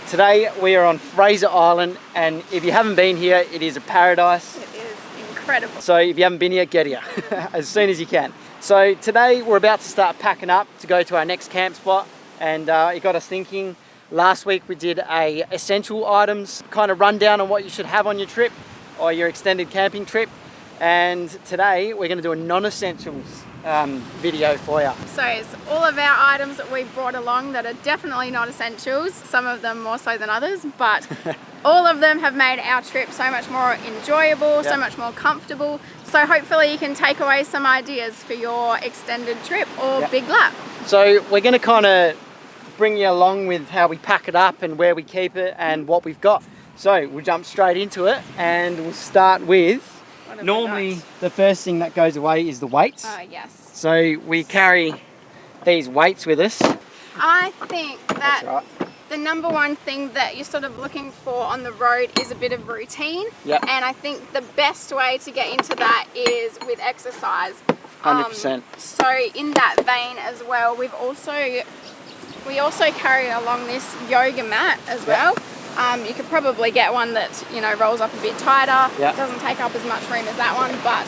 Today we are on Fraser Island, and if you haven't been here, it is a paradise. It is incredible. So if you haven't been here, get here as soon as you can. So today we're about to start packing up to go to our next camp spot, and it got us thinking. Last week we did a essential items kind of rundown on what you should have on your trip or your extended camping trip, and today we're going to do a non-essentials video for you. So it's all of our items that we brought along that are definitely not essentials, some of them more so than others, but all of them have made our trip so much more enjoyable, so much more comfortable. So hopefully you can take away some ideas for your extended trip or big lap. So we're going to kind of bring you along with how we pack it up and where we keep it and what we've got. So we'll jump straight into it, and we'll start with, normally the first thing that goes away is the weights. Yes. So we carry these weights with us. I think that the number one thing that you're sort of looking for on the road is a bit of routine. And I think the best way to get into that is with exercise. 100%. So in that vein as well, we also carry along this yoga mat as well. You could probably get one that, you know, rolls up a bit tighter. It doesn't take up as much room as that one, but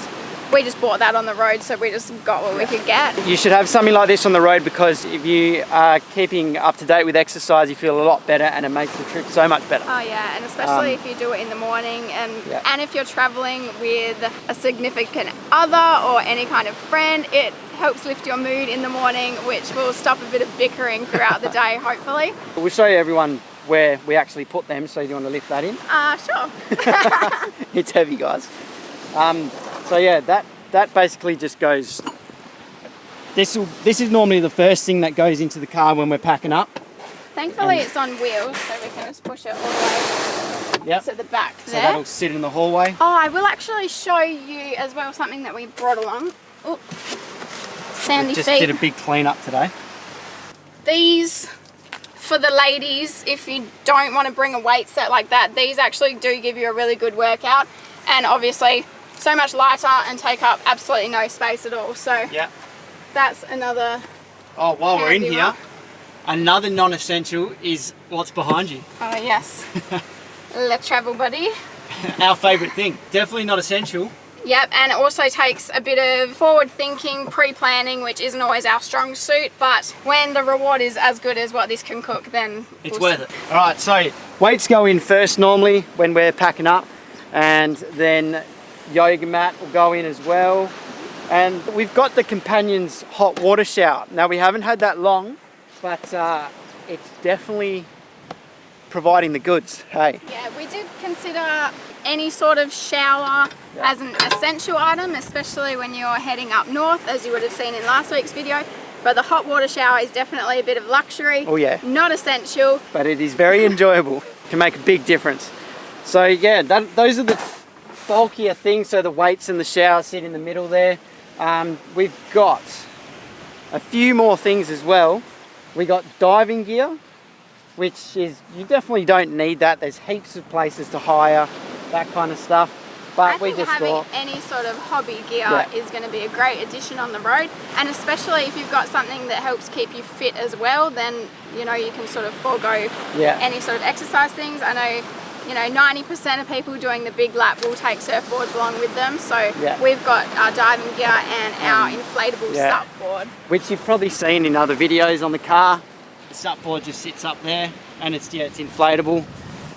we just bought that on the road, so we just got what we could get. You should have something like this on the road, because if you are keeping up to date with exercise, you feel a lot better and it makes the trip so much better. Oh yeah, and especially if you do it in the morning, and if you're traveling with a significant other or any kind of friend, it helps lift your mood in the morning, which will stop a bit of bickering throughout the day, hopefully. We'll show you everyone where we actually put them, so do you want to lift that in? Sure. It's heavy, guys. So yeah, that basically just goes, this is normally the first thing that goes into the car when we're packing up. Thankfully it's on wheels, so we can just push it all the way to the back there. So that'll sit in the hallway. Oh, I will actually show you as well something that we brought along. Oh, sandy feet. We just did a big clean up today. These, for the ladies, if you don't want to bring a weight set like that, these actually do give you a really good workout, and obviously so much lighter and take up absolutely no space at all. So that's another. Oh, while we're in here, another non-essential is what's behind you. Oh yes, the travel buddy. Our favourite thing. Definitely not essential. Yep, and it also takes a bit of forward thinking, pre-planning, which isn't always our strong suit, but when the reward is as good as what this can cook, then it's worth it. All right, so weights go in first normally when we're packing up, and then yoga mat will go in as well. And we've got the Companion's hot water shower. Now we haven't had that long, but it's definitely providing the goods, hey? Yeah, we did consider any sort of shower as an essential item, especially when you're heading up north, as you would have seen in last week's video. But the hot water shower is definitely a bit of luxury. Oh yeah. Not essential. But it is very enjoyable. Can make a big difference. So yeah, those are the bulkier things. So the weights and the shower sit in the middle there. We've got a few more things as well. We got diving gear, which is, you definitely don't need that. There's heaps of places to hire that kind of stuff. But I think having any sort of hobby gear is going to be a great addition on the road, and especially if you've got something that helps keep you fit as well, then you know you can sort of forego any sort of exercise things. I know, you know, 90% of people doing the big lap will take surfboards along with them, so we've got our diving gear and our inflatable sup board, which you've probably seen in other videos on the car. The sup board just sits up there, and it's inflatable,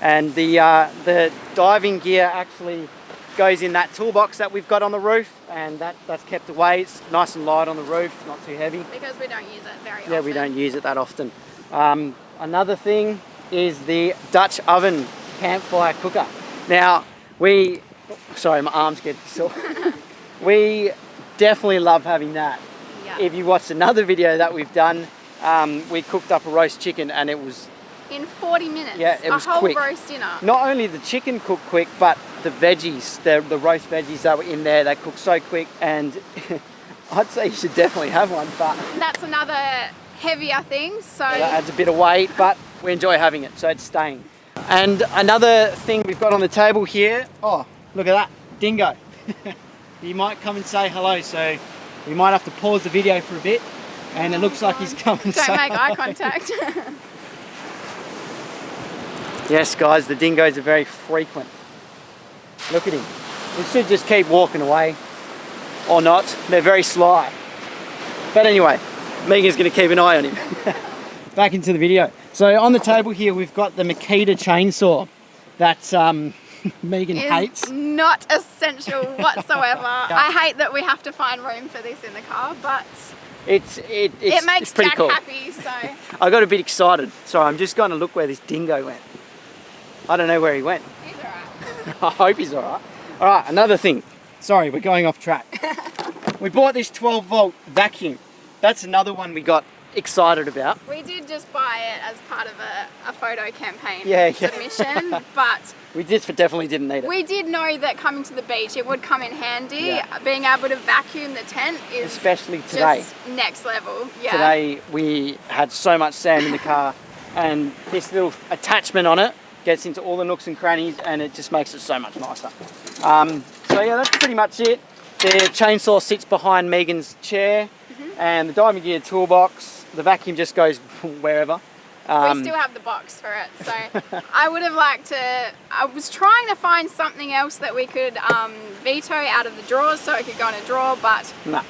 and the diving gear actually goes in that toolbox that we've got on the roof, and that's kept away. It's nice and light on the roof, not too heavy. Because we don't use it very often. Yeah, we don't use it that often. Another thing is the Dutch oven Campfire cooker. Now, sorry, my arm's getting sore. We definitely love having that. Yeah. If you watched another video that we've done, we cooked up a roast chicken, and it was in 40 minutes. Yeah, it was quick. A whole roast dinner. Not only the chicken cooked quick, but the veggies, the roast veggies that were in there, they cooked so quick, and I'd say you should definitely have one. But that's another heavier thing, so that adds a bit of weight, but we enjoy having it, so it's staying. And another thing we've got on the table here, oh, look at that, dingo. He might come and say hello, so we might have to pause the video for a bit, and it looks like he's coming. Don't make eye contact. Yes, guys, the dingoes are very frequent. Look at him. We should just keep walking away. Or not. They're very sly. But anyway, Megan's going to keep an eye on him. Back into the video. So on the table here, we've got the Makita Chainsaw that Megan hates. Not essential whatsoever. I hate that we have to find room for this in the car, but it makes pretty Jack cool. happy, so. I got a bit excited. Sorry, I'm just going to look where this dingo went. I don't know where he went. He's alright. I hope he's alright. Alright, another thing. Sorry, we're going off track. We bought this 12-volt vacuum. That's another one we got excited about. We did just buy it as part of a photo campaign Yeah. submission, but We just definitely didn't need it. we did know that coming to the beach it would come in handy. Being able to vacuum the tent is Especially today. just next level. Yeah. Today we had so much sand in the car and this little attachment on it gets into all the nooks and crannies and it just makes it so much nicer. So yeah, that's pretty much it. The chainsaw sits behind Megan's chair and the Diamond Gear toolbox. The vacuum just goes wherever. We still have the box for it, so I would have liked to. I was trying to find something else that we could veto out of the drawers so it could go in a drawer, but Nah.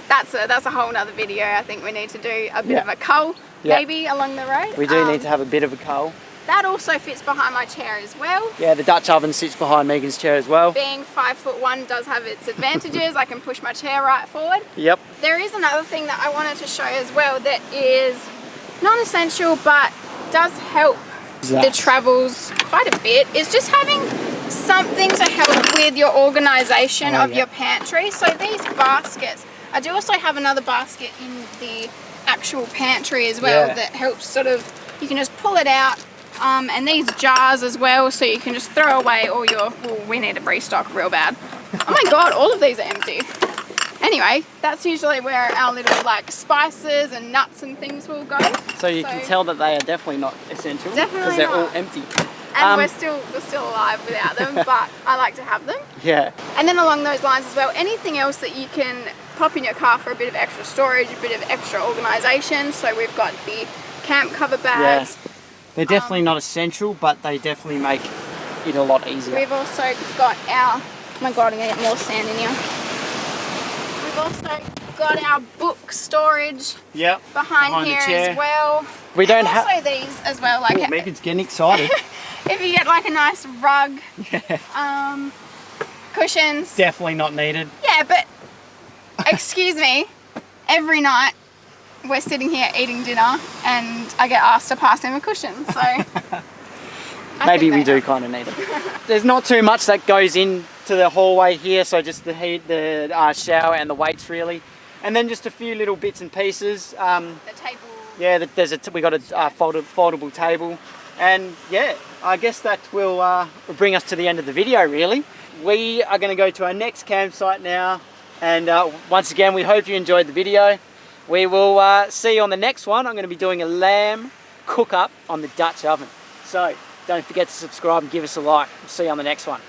that's a whole nother video. I think we need to do a bit of a cull maybe along the road. We do need to have a bit of a cull. That also fits behind my chair as well. Yeah, the Dutch oven sits behind Megan's chair as well. Being 5'1" does have its advantages. I can push my chair right forward. Yep. There is another thing that I wanted to show as well that is non-essential but does help the travels quite a bit, is just having something to help with your organisation of your pantry. So these baskets, I do also have another basket in the actual pantry as well that helps sort of, you can just pull it out. And these jars as well, so you can just throw away all your, well, we need to restock real bad. Oh my god, all of these are empty. Anyway, that's usually where our little like spices and nuts and things will go. So you can tell that they are definitely not essential. Definitely because they're not. all empty. And we're still alive without them, but I like to have them. Yeah. And then along those lines as well, anything else that you can pop in your car for a bit of extra storage, a bit of extra organisation. So we've got the camp cover bags. Yeah. They're definitely not essential, but they definitely make it a lot easier. We've also got our, oh my god, I'm going to get more sand in here. We've also got our book storage behind here as well. We don't have... also these as well. Like oh, Megan's getting excited. if you get like a nice rug, cushions. Definitely not needed. Yeah, but excuse me, every night we're sitting here eating dinner and I get asked to pass him a cushion, so maybe we do kind of need it. There's not too much that goes into the hallway here, so just the heat, the shower and the weights really, and then just a few little bits and pieces. The table. Yeah, we got a foldable table, and yeah, I guess that will bring us to the end of the video really. We are going to go to our next campsite now, and once again we hope you enjoyed the video. We will see you on the next one. I'm going to be doing a lamb cook up on the Dutch oven. So don't forget to subscribe and give us a like. We'll see you on the next one.